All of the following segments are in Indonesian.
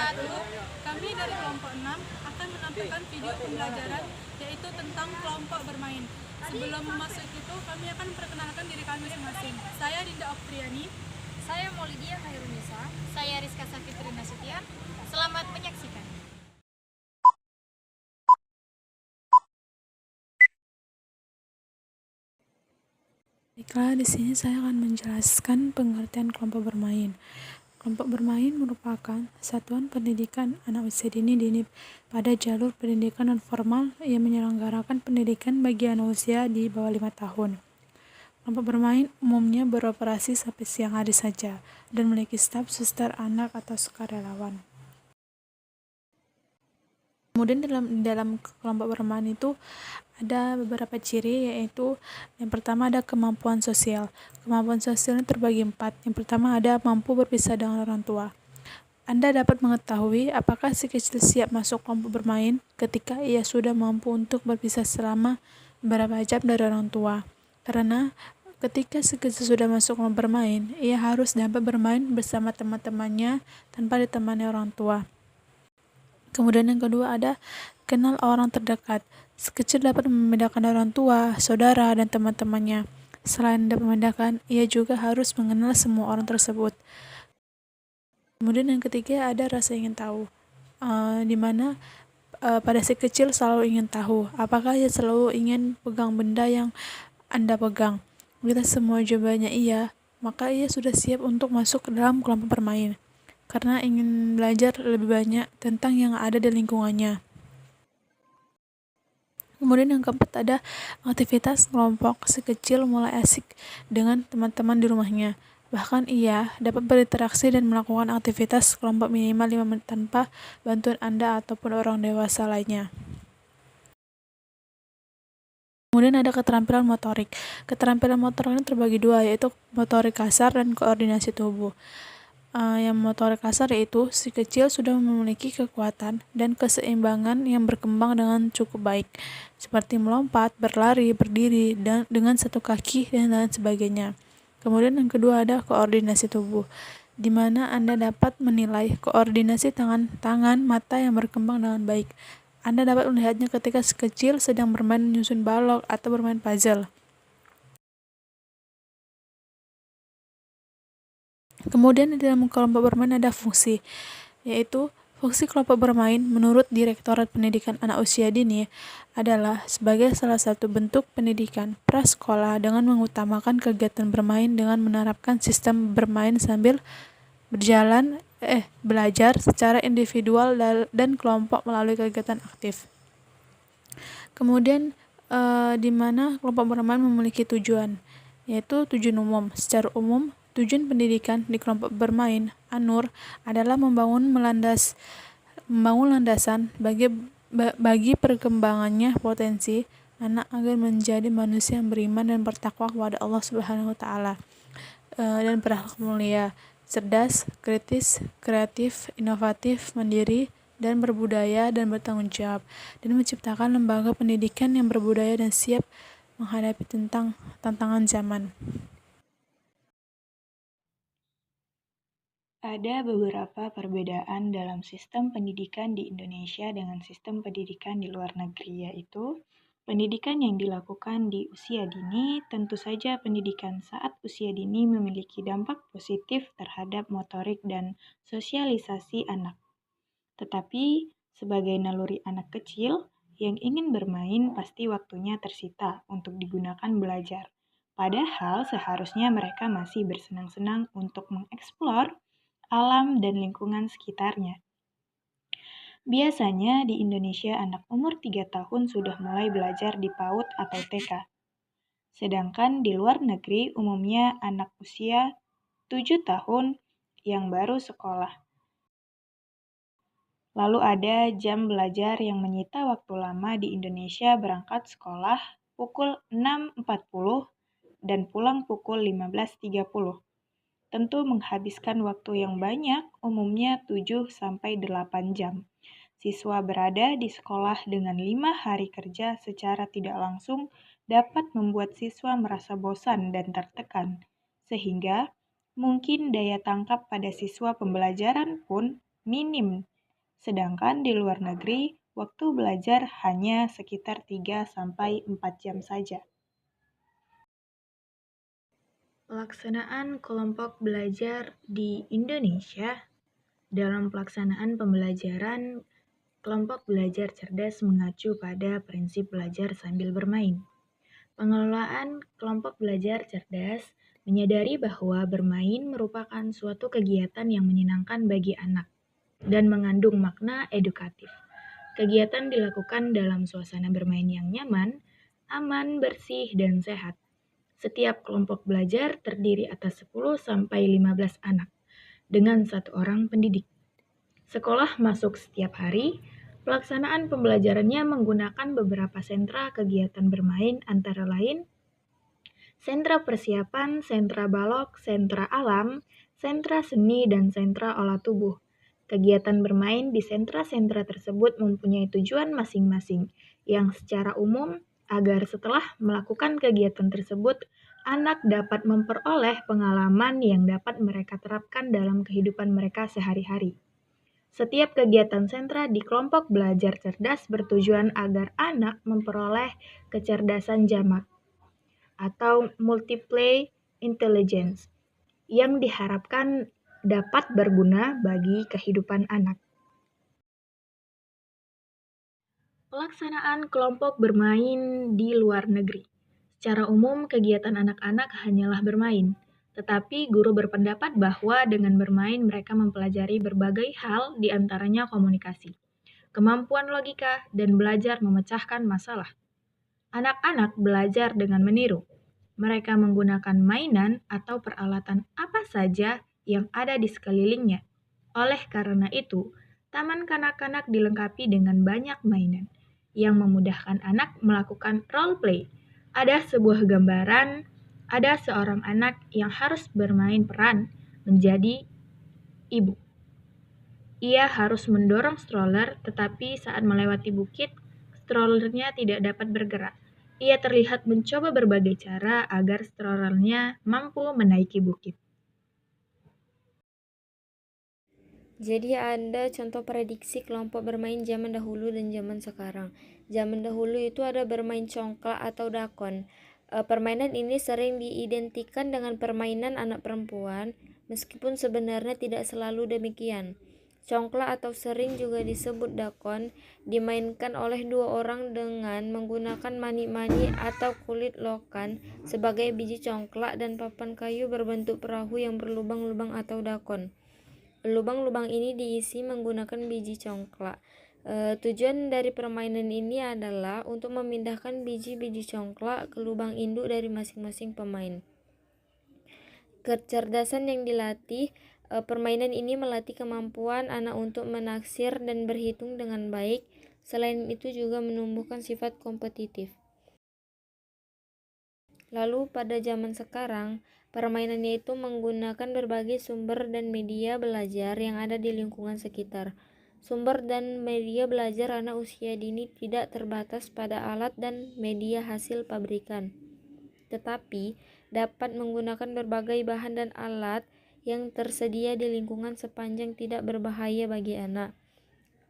wabarakatuh. Kami dari kelompok 6 akan menampilkan video pembelajaran yaitu tentang kelompok bermain. Sebelum masuk itu, kami akan memperkenalkan diri kami masing-masing. Saya Dinda Oktriani. Saya Maulidia Khairunisa. Saya Rizka Safitri Nasution. Selamat menyaksikan. Baiklah, di sini saya akan menjelaskan pengertian kelompok bermain. Kelompok bermain merupakan satuan pendidikan anak usia dini pada jalur pendidikan non formal yang menyelenggarakan pendidikan bagi anak usia di bawah 5 tahun. Kelompok bermain umumnya beroperasi sampai siang hari saja dan memiliki staf suster anak atau sukarelawan. Kemudian dalam kelompok bermain itu ada beberapa ciri, yaitu yang pertama ada kemampuan sosial. Kemampuan sosial ini terbagi 4. Yang pertama ada mampu berpisah dengan orang tua. Anda dapat mengetahui apakah si kecil siap masuk kelompok bermain ketika ia sudah mampu untuk berpisah selama beberapa jam dari orang tua. Karena ketika si kecil sudah masuk kelompok bermain, ia harus dapat bermain bersama teman-temannya tanpa ditemani orang tua. Kemudian yang kedua ada kenal orang terdekat. Si kecil dapat membedakan orang tua, saudara, dan teman-temannya. Selain dapat membedakan, ia juga harus mengenal semua orang tersebut. Kemudian yang ketiga ada rasa ingin tahu, di mana pada si kecil selalu ingin tahu apakah ia selalu ingin pegang benda yang Anda pegang. Bila semua jawabannya iya, maka ia sudah siap untuk masuk ke dalam kelompok bermain, karena ingin belajar lebih banyak tentang yang ada di lingkungannya. Kemudian yang keempat ada aktivitas kelompok. Si kecil mulai asik dengan teman-teman di rumahnya. Bahkan ia dapat berinteraksi dan melakukan aktivitas kelompok minimal 5 menit tanpa bantuan Anda ataupun orang dewasa lainnya. Kemudian ada keterampilan motorik. Keterampilan motorik ini terbagi dua, yaitu motorik kasar dan koordinasi tubuh. Yang motorik kasar yaitu si kecil sudah memiliki kekuatan dan keseimbangan yang berkembang dengan cukup baik, seperti melompat, berlari, berdiri, dan dengan satu kaki, dan lain sebagainya. Kemudian yang kedua ada koordinasi tubuh, di mana Anda dapat menilai koordinasi tangan, mata yang berkembang dengan baik. Anda dapat melihatnya ketika si kecil sedang bermain menyusun balok atau bermain puzzle. Kemudian di dalam kelompok bermain ada fungsi, yaitu fungsi kelompok bermain menurut Direktorat Pendidikan Anak Usia Dini adalah sebagai salah satu bentuk pendidikan prasekolah dengan mengutamakan kegiatan bermain dengan menerapkan sistem bermain sambil belajar secara individual dan kelompok melalui kegiatan aktif. Kemudian di mana kelompok bermain memiliki tujuan, yaitu tujuan umum. Secara umum, tujuan pendidikan di kelompok bermain ANUR adalah membangun landasan bagi perkembangannya potensi anak agar menjadi manusia yang beriman dan bertakwa kepada Allah Subhanahu wa taala, dan berakhlak mulia, cerdas, kritis, kreatif, inovatif, mandiri, dan berbudaya dan bertanggung jawab, dan menciptakan lembaga pendidikan yang berbudaya dan siap menghadapi tantangan zaman. Ada beberapa perbedaan dalam sistem pendidikan di Indonesia dengan sistem pendidikan di luar negeri, yaitu pendidikan yang dilakukan di usia dini. Tentu saja pendidikan saat usia dini memiliki dampak positif terhadap motorik dan sosialisasi anak. Tetapi sebagai naluri anak kecil yang ingin bermain, pasti waktunya tersita untuk digunakan belajar. Padahal seharusnya mereka masih bersenang-senang untuk mengeksplor alam dan lingkungan sekitarnya. Biasanya di Indonesia anak umur 3 tahun sudah mulai belajar di PAUD atau TK. Sedangkan di luar negeri umumnya anak usia 7 tahun yang baru sekolah. Lalu ada jam belajar yang menyita waktu lama di Indonesia, berangkat sekolah pukul 6.40 dan pulang pukul 15.30. Tentu menghabiskan waktu yang banyak, umumnya 7-8 jam. Siswa berada di sekolah dengan 5 hari kerja secara tidak langsung dapat membuat siswa merasa bosan dan tertekan, sehingga mungkin daya tangkap pada siswa pembelajaran pun minim Sedangkan di luar negeri, waktu belajar hanya sekitar 3-4 jam saja. Pelaksanaan kelompok belajar di Indonesia. Dalam pelaksanaan pembelajaran, kelompok belajar cerdas mengacu pada prinsip belajar sambil bermain. Pengelolaan kelompok belajar cerdas menyadari bahwa bermain merupakan suatu kegiatan yang menyenangkan bagi anak dan mengandung makna edukatif. Kegiatan dilakukan dalam suasana bermain yang nyaman, aman, bersih, dan sehat. Setiap kelompok belajar terdiri atas 10-15 anak dengan 1 orang pendidik. Sekolah masuk setiap hari. Pelaksanaan pembelajarannya menggunakan beberapa sentra kegiatan bermain antara lain sentra persiapan, sentra balok, sentra alam, sentra seni, dan sentra olah tubuh. Kegiatan bermain di sentra-sentra tersebut mempunyai tujuan masing-masing, yang secara umum agar setelah melakukan kegiatan tersebut, anak dapat memperoleh pengalaman yang dapat mereka terapkan dalam kehidupan mereka sehari-hari. Setiap kegiatan sentra di kelompok belajar cerdas bertujuan agar anak memperoleh kecerdasan jamak atau multiple intelligence yang diharapkan dapat berguna bagi kehidupan anak. Pelaksanaan kelompok bermain di luar negeri. Secara umum, kegiatan anak-anak hanyalah bermain, tetapi guru berpendapat bahwa dengan bermain mereka mempelajari berbagai hal, di antaranya komunikasi, kemampuan logika, dan belajar memecahkan masalah. Anak-anak belajar dengan meniru. Mereka menggunakan mainan atau peralatan apa saja yang ada di sekelilingnya. Oleh karena itu, taman kanak-kanak dilengkapi dengan banyak mainan yang memudahkan anak melakukan role play. Ada sebuah gambaran, ada seorang anak yang harus bermain peran menjadi ibu. Ia harus mendorong stroller, tetapi saat melewati bukit, strollernya tidak dapat bergerak. Ia terlihat mencoba berbagai cara agar strollernya mampu menaiki bukit. Jadi ada contoh prediksi kelompok bermain zaman dahulu dan zaman sekarang. Zaman dahulu itu ada bermain congklak atau dakon. Permainan ini sering diidentikan dengan permainan anak perempuan, meskipun sebenarnya tidak selalu demikian. Congklak atau sering juga disebut dakon dimainkan oleh 2 orang dengan menggunakan mani-mani atau kulit lokan sebagai biji congklak dan papan kayu berbentuk perahu yang berlubang-lubang atau dakon. Lubang-lubang ini diisi menggunakan biji congklak. Tujuan dari permainan ini adalah untuk memindahkan biji-biji congklak ke lubang induk dari masing-masing pemain. Kecerdasan yang dilatih. Permainan ini melatih kemampuan anak untuk menaksir dan berhitung dengan baik. Selain itu juga menumbuhkan sifat kompetitif. Lalu pada zaman sekarang, permainannya itu menggunakan berbagai sumber dan media belajar yang ada di lingkungan sekitar. Sumber dan media belajar anak usia dini tidak terbatas pada alat dan media hasil pabrikan, tetapi dapat menggunakan berbagai bahan dan alat yang tersedia di lingkungan sepanjang tidak berbahaya bagi anak.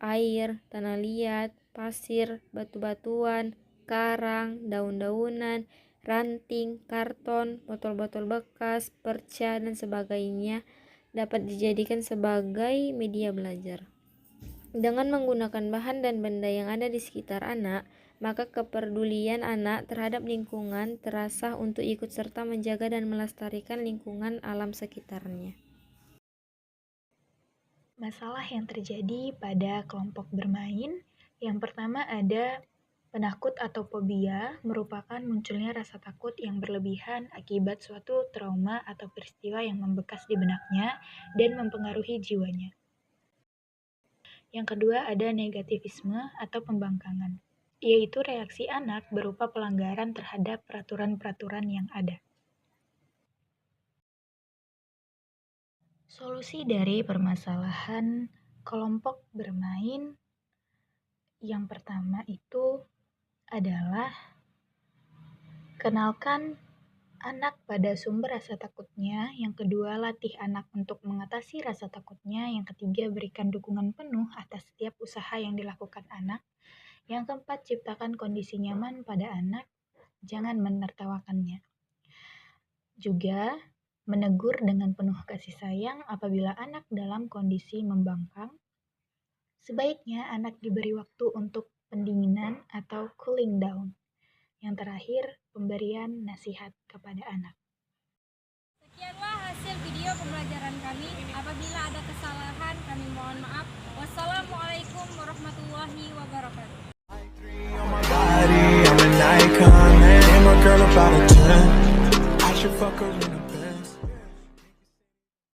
Air, tanah liat, pasir, batu-batuan, karang, daun-daunan, ranting, karton, botol-botol bekas, perca, dan sebagainya dapat dijadikan sebagai media belajar. Dengan menggunakan bahan dan benda yang ada di sekitar anak, maka kepedulian anak terhadap lingkungan terasah untuk ikut serta menjaga dan melestarikan lingkungan alam sekitarnya. Masalah yang terjadi pada kelompok bermain, yang pertama ada penakut atau fobia, merupakan munculnya rasa takut yang berlebihan akibat suatu trauma atau peristiwa yang membekas di benaknya dan mempengaruhi jiwanya. Yang kedua ada negativisme atau pembangkangan, yaitu reaksi anak berupa pelanggaran terhadap peraturan-peraturan yang ada. Solusi dari permasalahan kelompok bermain yang pertama itu adalah kenalkan anak pada sumber rasa takutnya. Yang kedua, latih anak untuk mengatasi rasa takutnya. Yang ketiga, berikan dukungan penuh atas setiap usaha yang dilakukan anak. Yang keempat, ciptakan kondisi nyaman pada anak. Jangan menertawakannya. Juga, menegur dengan penuh kasih sayang apabila anak dalam kondisi membangkang. Sebaiknya anak diberi waktu untuk pendinginan atau cooling down. Yang terakhir, pemberian nasihat kepada anak. Sekianlah hasil video pembelajaran kami. Apabila ada kesalahan, kami mohon maaf.